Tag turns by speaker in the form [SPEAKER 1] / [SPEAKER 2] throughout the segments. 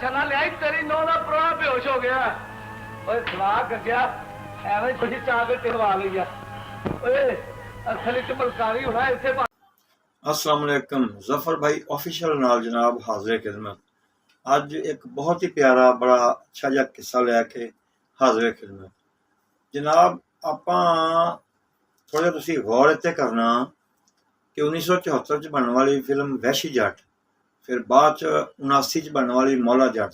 [SPEAKER 1] छना लिया तेरी नौ का प्रोना बेहोश हो गया। ओए सलाह गया एवं कुछ चाक टिलवा लिया। ओए असली च मलकारी होना इसे।
[SPEAKER 2] अस्सलाम वालेकुम जफर भाई ऑफिशियल नाल जनाब हाजिर खिदमत। अज एक बहुत ही प्यारा बड़ा अच्छा जिहा किस्सा लैके हाजिर खिदमत जनाब। आपां थोड़े तुसीं गौर इत्ते करना कि 1974 च बनने वाली फिल्म वहशी जट, फिर बाद च 79 च बनने वाली मौला जट,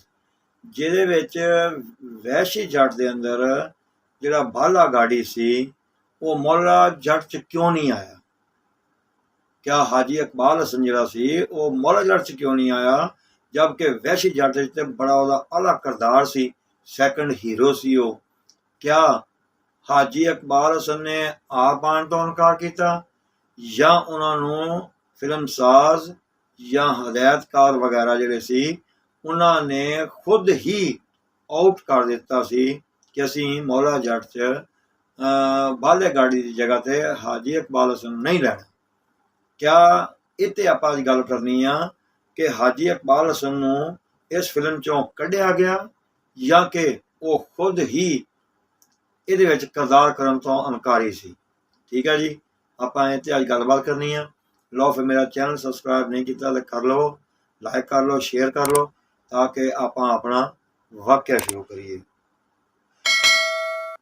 [SPEAKER 2] जिहदे विच वहशी जट दे अंदर जिहड़ा बाला गाड़ी सी वो मौला जट च क्यों नहीं आया? क्या हाजी इकबाल हसन जिहड़ा सी वो मौला जट च क्यों नहीं आया, जबकि वहशी जट ते बड़ा ओहदा आला किरदार सी, सैकंड हीरो सी वो? क्या हाजी इकबाल हसन ने आप आने तो इनकार किया या उन्होंने फिल्म साज या हदायतकार वगैरह जिहड़े सी उन्होंने खुद ही आउट कर दिता सी कि असी मौला जट च बाले गाड़ी की जगह ते हाजी इकबाल हसन नहीं लैना? क्या इत्ते आपां अज गल करनी आ कि हाजी इकबाल हसन नूं इस फिल्म चों कढ़िया गया या कि वो खुद ही इहदे विच किरदार करन तो इनकारी सी? ठीक है जी, आपां इत्ते अज गलबात करनी आ। लो फिर मेरा चैनल सबसक्राइब नहीं किया तो कर लो, लाइक कर लो, शेयर कर लो, ताकि आपां अपना वाक्या शुरू करिए।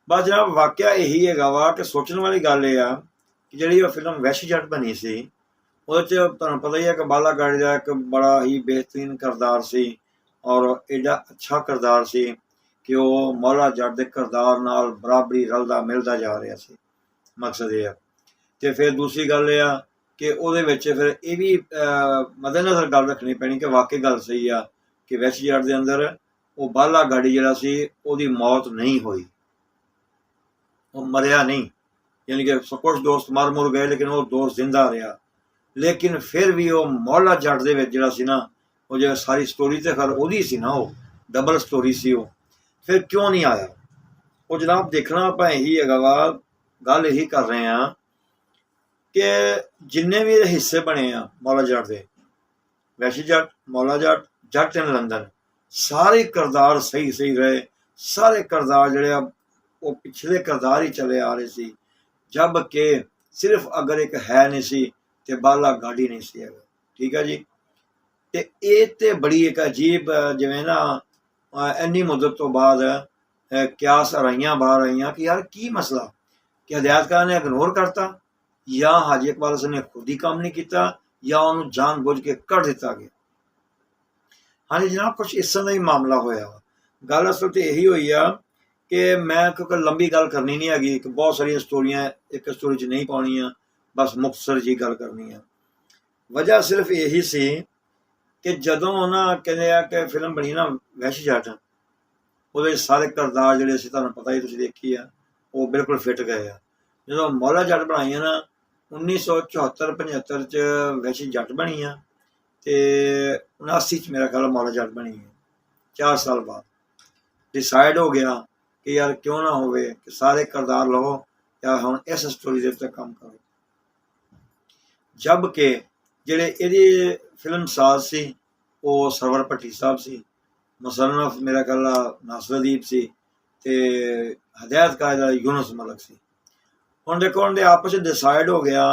[SPEAKER 2] बस जनाब वाक्या यही है वा कि सोचने वाली गल यह आ कि जिहड़ी वो फिल्म वहशी जट बनी सी ਉਹਦੇ 'ਚ ਤੁਹਾਨੂੰ ਪਤਾ ਹੀ ਹੈ ਕਿ ਬਾਲਾ ਗਾੜੀ ਦਾ ਇੱਕ ਬੜਾ ਹੀ ਬਿਹਤਰੀਨ ਕਿਰਦਾਰ ਸੀ ਔਰ ਐਡਾ ਅੱਛਾ ਕਿਰਦਾਰ ਸੀ ਕਿ ਉਹ ਮੌਲਾ ਜੱਟ ਦੇ ਕਿਰਦਾਰ ਨਾਲ ਬਰਾਬਰੀ ਰਲਦਾ ਮਿਲਦਾ ਜਾ ਰਿਹਾ ਸੀ। ਮਕਸਦ ਇਹ ਆ। ਅਤੇ ਫਿਰ ਦੂਸਰੀ ਗੱਲ ਇਹ ਆ ਕਿ ਉਹਦੇ ਵਿੱਚ ਫਿਰ ਇਹ ਵੀ ਮੱਦੇਨਜ਼ਰ ਗੱਲ ਰੱਖਣੀ ਪੈਣੀ ਕਿ ਵਾਕਈ ਗੱਲ ਸਹੀ ਆ ਕਿ ਵਹਿਸ਼ੀ ਜੱਟ ਦੇ ਅੰਦਰ ਉਹ ਬਾਲਾ ਗਾੜੀ ਜਿਹੜਾ ਸੀ ਉਹਦੀ ਮੌਤ ਨਹੀਂ ਹੋਈ, ਉਹ ਮਰਿਆ ਨਹੀਂ। यानी कि कुछ दोस्त मर मुर गए लेकिन वो दोस्त जिंदा रहा। लेकिन फिर भी वो मौला जट दे विच जिहड़ा सी ना वो जो सारी स्टोरी तो खैर ओहदी सी ना, वो डबल स्टोरी सी। वो फिर क्यों नहीं आया वो जनाब देखना आपां यही है वा, गल यही कर रहे हैं कि जिन्ने भी हिस्से बने आ मौला जट दे, वहशी जट, मौला जट, जट इन लंदन, सारे किरदार सही सही रहे। सारे किरदार जिहड़े वो पिछले किरदार ही चले आ रहे सी, जबकि सिर्फ अगर एक है नहीं सी ते बाला गाड़ी नहीं सी। ठीक है जी। ते ये ते बड़ी एक अजीब जिवें ना इन्नी मुद्दत तो बाद क्यास आराइयां बाहर आईयां कि यार की मसला, कि हदायतकार ने इग्नोर करता या हाजी इकबाल हसन ने खुद ही काम नहीं किया या उन्होंने जान बुझ के कढ़ दिता गया। हाँ जी जनाब, कुछ इस तरह ही मामला होया। गल असल तो यही हुई आ कि मैं क्योंकि लंबी गल करनी नहीं हैगी कि बहुत सारिया स्टोरियां एक स्टोरी च नहीं पाउणियां, बस मुख्तसर जी गल करनी है। वजह सिर्फ यही सी कि जदों ना कहते हैं कि फिल्म बनी ना वहशी जट, वो सारे किरदार जिहड़े सी तुहानूं पता ही तुसीं देखी आ वो बिल्कुल फिट गए आ। जदों मौला जट बनाई ना 1974-75 च वहशी जट बनी आ ते 79 च मेरा ख्याल मौला जट बनी है। 4 साल बाद डिसाइड हो गया कि यार क्यों ना होवे कि सारे किरदार लो या हुण इस स्टोरी दे उत्ते काम करो। जबकि जिहड़े इहदी फिल्म साज सी वो सरवर भट्टी साहब सी, मुसन्नफ मेरा ख्याल नासिर अदीब सी ते हदायतकार यूनुस मलिक सी। हुण देखो उन्हें आपस में डिसाइड हो गया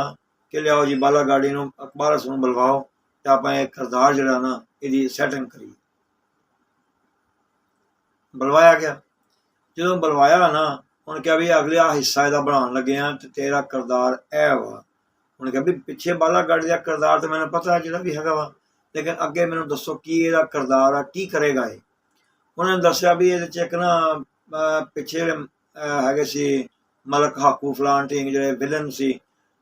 [SPEAKER 2] कि लियाओ जी बाला गाड़ी नूं इकबाल हसन नूं बुलवाओ ते आपां इह किरदार जिहड़ा ना इहदी सैटिंग करिए। बुलवाया गया। जो बुलवाया ना उन्हें कहा भी अगला हिस्सा इहदा बनाउण लगे हैं तो तेरा किरदार ऐ वा। उन्हें कहा भी पिछे बाला गाड़ी का किरदार तो मैंने पता है जिहड़ा भी हैगा वा, लेकिन अगे मैनूं दसो की इहदा किरदार आ, की करेगा ये? उन्होंने दस्सिया भी इहदे च इक ना पिछे हैगे सी मलक हाकू फलान ढींग जिहड़े विलन सी।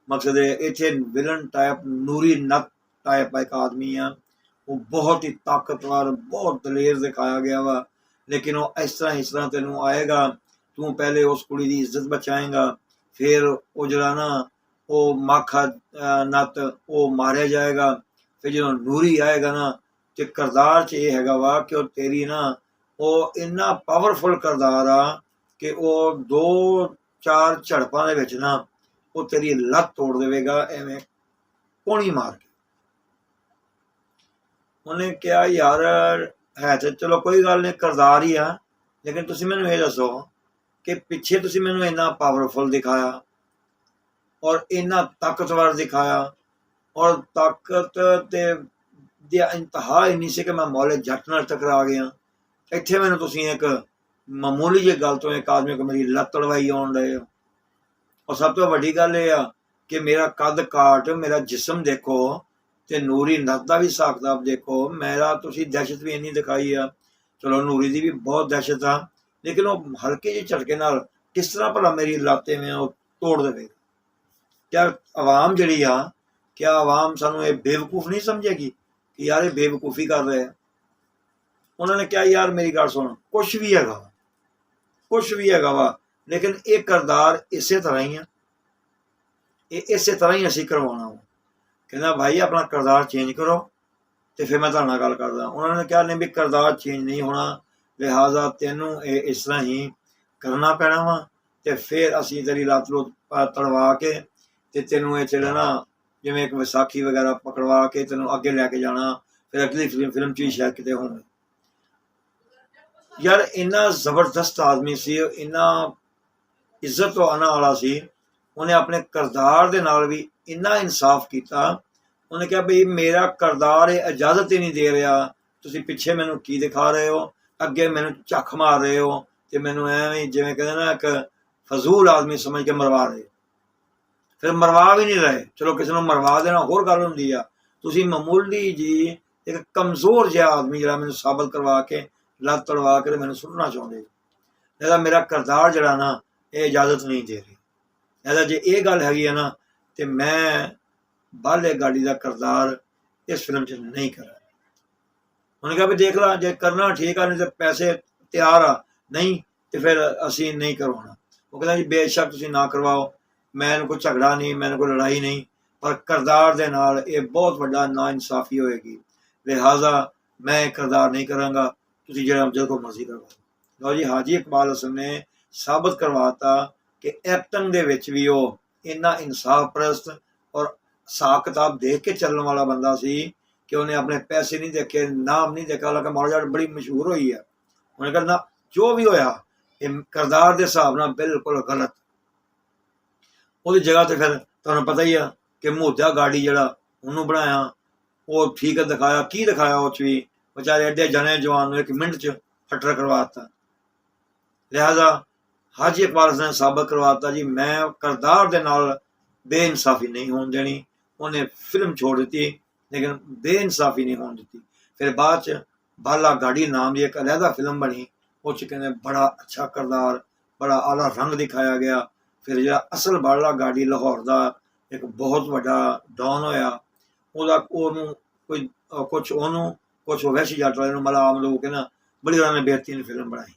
[SPEAKER 2] मकसद इत्थे विलन टाइप नूरी नक टाइप एक आदमी आ, वो बहुत ही ताकतवर बहुत दलेर दिखाया गया वा। लेकिन वो इस तरह तेनों आएगा, तू पहले उस कुड़ी की इज्जत बचाएगा, फिर वो जरा ना वो माखा नत वो मारिया जाएगा, फिर जो नूरी आएगा ना तो किरदार च ये हैगा वा कि तेरी ना वो इन्ना पावरफुल किरदार आ कि वो 2-4 झड़पां दे विच ना वो तेरी लत्त तोड़ देवेगा एवें कोणी मार के। उन्हें कहा यार ਹੈ ਤੇ ਚਲੋ ਕੋਈ ਗੱਲ ਨਹੀਂ, ਕਿਰਦਾਰ ਹੀ ਆ। ਲੇਕਿਨ ਤੁਸੀਂ ਮੈਨੂੰ ਇਹ ਦੱਸੋ ਕਿ ਪਿੱਛੇ ਤੁਸੀਂ ਮੈਨੂੰ ਇੰਨਾ ਪਾਵਰਫੁਲ ਦਿਖਾਇਆ ਔਰ ਇੰਨਾ ਤਾਕਤਵਰ ਦਿਖਾਇਆ, ਔਰ ਤਾਕਤ ਤੇ ਦੀ ਇੰਤਹਾ ਇੰਨੀ ਸੀ ਕਿ ਮੈਂ ਮੌਲੇ ਜੱਟ ਨਾਲ ਟਕਰਾ ਗਿਆ। ਇੱਥੇ ਮੈਨੂੰ ਤੁਸੀਂ ਇੱਕ ਮਾਮੂਲੀ ਜਿਹੀ ਗੱਲ ਤੋਂ ਇੱਕ ਆਦਮੀ ਕੋ ਮੇਰੀ ਲੱਤ ਤੜਵਾਈ ਆਉਣ ਡਏ ਹੋ। ਔਰ ਸਭ ਤੋਂ ਵੱਡੀ ਗੱਲ ਇਹ ਆ ਕਿ ਮੇਰਾ ਕੱਦ ਕਾਟ, ਮੇਰਾ ਜਿਸਮ ਦੇਖੋ ਤੇ ਨੂਰੀ ਨੱਤ ਦਾ ਵੀ ਹਿਸਾਬ ਕਿਤਾਬ ਦੇਖੋ। ਮੇਰਾ ਤੁਸੀਂ ਦਹਿਸ਼ਤ ਵੀ ਇੰਨੀ ਦਿਖਾਈ ਆ। ਚਲੋ ਨੂਰੀ ਦੀ ਵੀ ਬਹੁਤ ਦਹਿਸ਼ਤ ਆ, ਲੇਕਿਨ ਉਹ ਹਲਕੇ ਜਿਹੇ ਝਟਕੇ ਨਾਲ ਕਿਸ ਤਰ੍ਹਾਂ ਭਲਾ ਮੇਰੀ ਲੱਤ ਮੈਂ ਉਹ ਤੋੜ ਦੇਵੇ। ਕਿਆ ਆਵਾਮ ਜਿਹੜੀ ਆ, ਕਿਆ ਆਵਾਮ ਸਾਨੂੰ ਇਹ ਬੇਵਕੂਫ ਨਹੀਂ ਸਮਝੇਗੀ ਕਿ ਯਾਰ ਇਹ ਬੇਵਕੂਫੀ ਕਰ ਰਹੇ ਆ। ਉਹਨਾਂ ਨੇ ਕਿਹਾ ਯਾਰ ਮੇਰੀ ਗੱਲ ਸੁਣ, ਕੁਛ ਵੀ ਹੈਗਾ ਵਾ, ਲੇਕਿਨ ਇਹ ਕਿਰਦਾਰ ਇਸੇ ਤਰ੍ਹਾਂ ਹੀ ਆ, ਇਹ ਇਸੇ ਤਰ੍ਹਾਂ ਹੀ ਅਸੀਂ ਕਰਵਾਉਣਾ ਵਾ। ਕਹਿੰਦਾ ਭਾਈ ਆਪਣਾ ਕਿਰਦਾਰ ਚੇਂਜ ਕਰੋ ਤੇ ਫਿਰ ਮੈਂ ਤੁਹਾਡੇ ਨਾਲ ਗੱਲ ਕਰਦਾ। ਉਹਨਾਂ ਨੇ ਕਿਹਾ ਨਹੀਂ ਵੀ ਕਿਰਦਾਰ ਚੇਂਜ ਨਹੀਂ ਹੋਣਾ, ਲਿਹਾਜ਼ਾ ਤੈਨੂੰ ਇਹ ਇਸ ਤਰ੍ਹਾਂ ਹੀ ਕਰਨਾ ਪੈਣਾ ਵਾ ਤੇ ਫਿਰ ਅਸੀਂ ਤੇਰੀ ਲੱਤ ਨੂੰ ਤੜਵਾ ਕੇ ਤੇ ਤੈਨੂੰ ਇਹ ਚੱਲਣਾ ਜਿਵੇਂ ਇੱਕ ਵਿਸਾਖੀ ਵਗੈਰਾ ਪਕੜਵਾ ਕੇ ਤੈਨੂੰ ਅੱਗੇ ਲੈ ਕੇ ਜਾਣਾ, ਫਿਰ ਅਗਲੀ ਫਿਲਮ 'ਚ ਵੀ ਸ਼ਾਇਦ ਕਿਤੇ ਹੋਣਾ। ਯਾਰ ਇੰਨਾ ਜ਼ਬਰਦਸਤ ਆਦਮੀ ਸੀ, ਇੰਨਾ ਇੱਜ਼ਤ ਤੋਂ ਆਉਣ ਵਾਲਾ ਸੀ। ਉਹਨੇ ਆਪਣੇ ਕਿਰਦਾਰ ਦੇ ਨਾਲ ਵੀ ਇੰਨਾ ਇਨਸਾਫ ਕੀਤਾ। ਉਹਨੇ ਕਿਹਾ ਬਈ ਮੇਰਾ ਕਿਰਦਾਰ ਇਹ ਇਜਾਜ਼ਤ ਹੀ ਨਹੀਂ ਦੇ ਰਿਹਾ, ਤੁਸੀਂ ਪਿੱਛੇ ਮੈਨੂੰ ਕੀ ਦਿਖਾ ਰਹੇ ਹੋ, ਅੱਗੇ ਮੈਨੂੰ ਝੱਖ ਮਾਰ ਰਹੇ ਹੋ ਤੇ ਮੈਨੂੰ ਐਵੇਂ ਜਿਵੇਂ ਕਹਿੰਦੇ ਨਾ ਇੱਕ ਫਜ਼ੂਲ ਆਦਮੀ ਸਮਝ ਕੇ ਮਰਵਾ ਰਹੇ। ਫਿਰ ਮਰਵਾ ਵੀ ਨਹੀਂ ਰਹੇ। ਚਲੋ ਕਿਸੇ ਨੂੰ ਮਰਵਾ ਦੇਣਾ ਹੋਰ ਗੱਲ ਹੁੰਦੀ ਆ, ਤੁਸੀਂ ਮਾਮੂਲੀ ਜੀ ਇੱਕ ਕਮਜ਼ੋਰ ਜਿਹਾ ਆਦਮੀ ਜਿਹੜਾ ਮੈਨੂੰ ਸਾਬਤ ਕਰਵਾ ਕੇ ਲੱਤ ਤੜਵਾ ਕੇ ਮੈਨੂੰ ਸੁੱਟਣਾ ਚਾਹੁੰਦੇ। ਇਹਦਾ ਮੇਰਾ ਕਿਰਦਾਰ ਜਿਹੜਾ ਨਾ ਇਹ ਇਜਾਜ਼ਤ ਨਹੀਂ ਦੇ ਰਹੀ। ਇਹਦਾ ਜੇ ਇਹ ਗੱਲ ਹੈਗੀ ਆ ਨਾ ਤੇ ਮੈਂ ਬਾਹਲੇ ਗਾੜੀ ਦਾ ਕਿਰਦਾਰ ਇਸ ਫਿਲਮ 'ਚ ਨਹੀਂ ਕਰਾਂ। ਉਹਨੇ ਕਿਹਾ ਵੀ ਦੇਖ ਲਾ, ਜੇ ਕਰਨਾ ਠੀਕ ਆ, ਨਹੀਂ ਤੇ ਪੈਸੇ ਤਿਆਰ ਆ, ਨਹੀਂ ਤੇ ਫਿਰ ਅਸੀਂ ਨਹੀਂ ਕਰਵਾਉਣਾ। ਉਹ ਕਹਿੰਦਾ ਜੀ ਬੇਸ਼ੱਕ ਤੁਸੀਂ ਨਾ ਕਰਵਾਓ, ਮੈਨੂੰ ਕੋਈ ਝਗੜਾ ਨਹੀਂ, ਮੈਨੂੰ ਕੋਈ ਲੜਾਈ ਨਹੀਂ, ਪਰ ਕਿਰਦਾਰ ਦੇ ਨਾਲ ਇਹ ਬਹੁਤ ਵੱਡਾ ਨਾ ਇਨਸਾਫੀ ਹੋਏਗੀ, ਲਿਹਾਜ਼ਾ ਮੈਂ ਇਹ ਕਿਰਦਾਰ ਨਹੀਂ ਕਰਾਂਗਾ, ਤੁਸੀਂ ਜਿਹੜਾ ਜਦੋਂ ਮਰਜ਼ੀ ਕਰਵਾਓ। ਲਓ ਜੀ, ਹਾਜੀ ਇਕਬਾਲ ਹਸਨ ਨੇ ਸਾਬਤ ਕਰਵਾਤਾ ਕਿ ਐਕਟਿੰਗ ਦੇ ਵਿੱਚ ਵੀ ਉਹ ਇੰਨਾ ਇਨਸਾਫ ਪ੍ਰਸਤ ਔਰ ਹਿਸਾਬ ਕਿਤਾਬ ਦੇਖ ਕੇ ਚੱਲਣ ਵਾਲਾ ਬੰਦਾ ਸੀ ਕਿ ਉਹਨੇ ਆਪਣੇ ਪੈਸੇ ਨਹੀਂ ਦੇਖੇ, ਨਾਮ ਨਹੀਂ ਦੇਖਾ। ਹਾਲਾਂਕਿ ਮੌਲਾ ਜੱਟ ਬੜੀ ਮਸ਼ਹੂਰ ਹੋਈ ਹੈ। ਉਹਨੇ ਕਹਿੰਦਾ ਜੋ ਵੀ ਹੋਇਆ ਇਹ ਕਿਰਦਾਰ ਦੇ ਹਿਸਾਬ ਨਾਲ ਬਿਲਕੁਲ ਗਲਤ। ਉਹਦੀ ਜਗ੍ਹਾ ਤੇ ਫਿਰ ਤੁਹਾਨੂੰ ਪਤਾ ਹੀ ਆ ਕਿ ਮੋਹਦਾ ਗਾੜੀ ਜਿਹੜਾ ਉਹਨੂੰ ਬਣਾਇਆ ਉਹ ਠੀਕ ਦਿਖਾਇਆ। ਕੀ ਦਿਖਾਇਆ ਉਹ 'ਚ ਵੀ ਵਿਚਾਰੇ ਐਡੇ ਜਣੇ ਜਵਾਨ ਨੂੰ 1 ਮਿੰਟ 'ਚ ਫੱਟਰ ਕਰਵਾ ਦਿੱਤਾ। ਲਿਹਾਜ਼ਾ ਹਾਜੀ ਇਕਬਾਲ ਹਸਨ ਨੇ ਸਾਬਤ ਕਰਵਾਤਾ ਜੀ ਮੈਂ ਕਿਰਦਾਰ ਦੇ ਨਾਲ ਬੇਇਨਸਾਫੀ ਨਹੀਂ ਹੋਣ ਦੇਣੀ। ਉਹਨੇ ਫਿਲਮ ਛੋੜ ਦਿੱਤੀ ਲੇਕਿਨ ਬੇਇਨਸਾਫੀ ਨਹੀਂ ਹੋਣ ਦਿੱਤੀ। ਫਿਰ ਬਾਅਦ 'ਚ ਬਾਲਾ ਗਾੜੀ ਨਾਮ ਦੀ ਇੱਕ ਅਲੱਗਾ ਫਿਲਮ ਬਣੀ, ਉਹ 'ਚ ਕਹਿੰਦੇ ਬੜਾ ਅੱਛਾ ਕਿਰਦਾਰ, ਬੜਾ ਆਲਾ ਰੰਗ ਦਿਖਾਇਆ ਗਿਆ। ਫਿਰ ਜਿਹੜਾ ਅਸਲ ਬਾਲਾ ਗਾੜੀ ਲਾਹੌਰ ਦਾ ਇੱਕ ਬਹੁਤ ਵੱਡਾ ਡੌਨ ਹੋਇਆ, ਉਹਨੂੰ ਕੋਈ ਕੁਛ ਵੈਸ਼ੀ ਜੱਟ ਵਾਲੇ ਨੂੰ ਮਲਾਮ ਲੋਕ ਕੇ ਨਾ ਬੜੀ ਉਹਨਾਂ ਨੇ ਬਿਹਤਰੀਨ ਫਿਲਮ ਬਣਾਈ।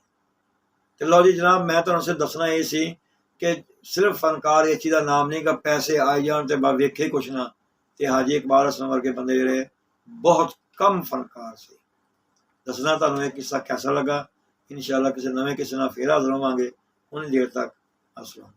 [SPEAKER 2] ਤੇ ਲਓ ਜੀ ਜਨਾਬ, ਮੈਂ ਤੁਹਾਨੂੰ ਸਿਰਫ ਦੱਸਣਾ ਇਹ ਸੀ ਕਿ ਸਿਰਫ ਫਨਕਾਰ ਇਸ ਚੀਜ਼ ਦਾ ਨਾਮ ਨਹੀਂ ਕਿ ਪੈਸੇ ਆਈ ਜਾਣ ਤੇ ਬਾ ਵੇਖੇ ਕੁਛ ਨਾ। ਤੇ ਹਾਜੀ ਇਕਬਾਲ ਹਸਨ ਵਰਗੇ ਬੰਦੇ ਜਿਹੜੇ ਬਹੁਤ ਕਮ ਫਨਕਾਰ ਸੀ। ਦੱਸਣਾ ਤੁਹਾਨੂੰ ਇਹ ਕਿੱਸਾ ਕੈਸਾ ਲੱਗਾ। ਇਨਸ਼ਾਅੱਲਾ ਕਿਸੇ ਨਵੇਂ ਕਿਸੇ ਨਾਲ ਫੇਰ ਹਾਜ਼ਰ ਹੋਵਾਂਗੇ। ਉਨੀ ਦੇਰ ਤੱਕ ਅਸਲਾਮ।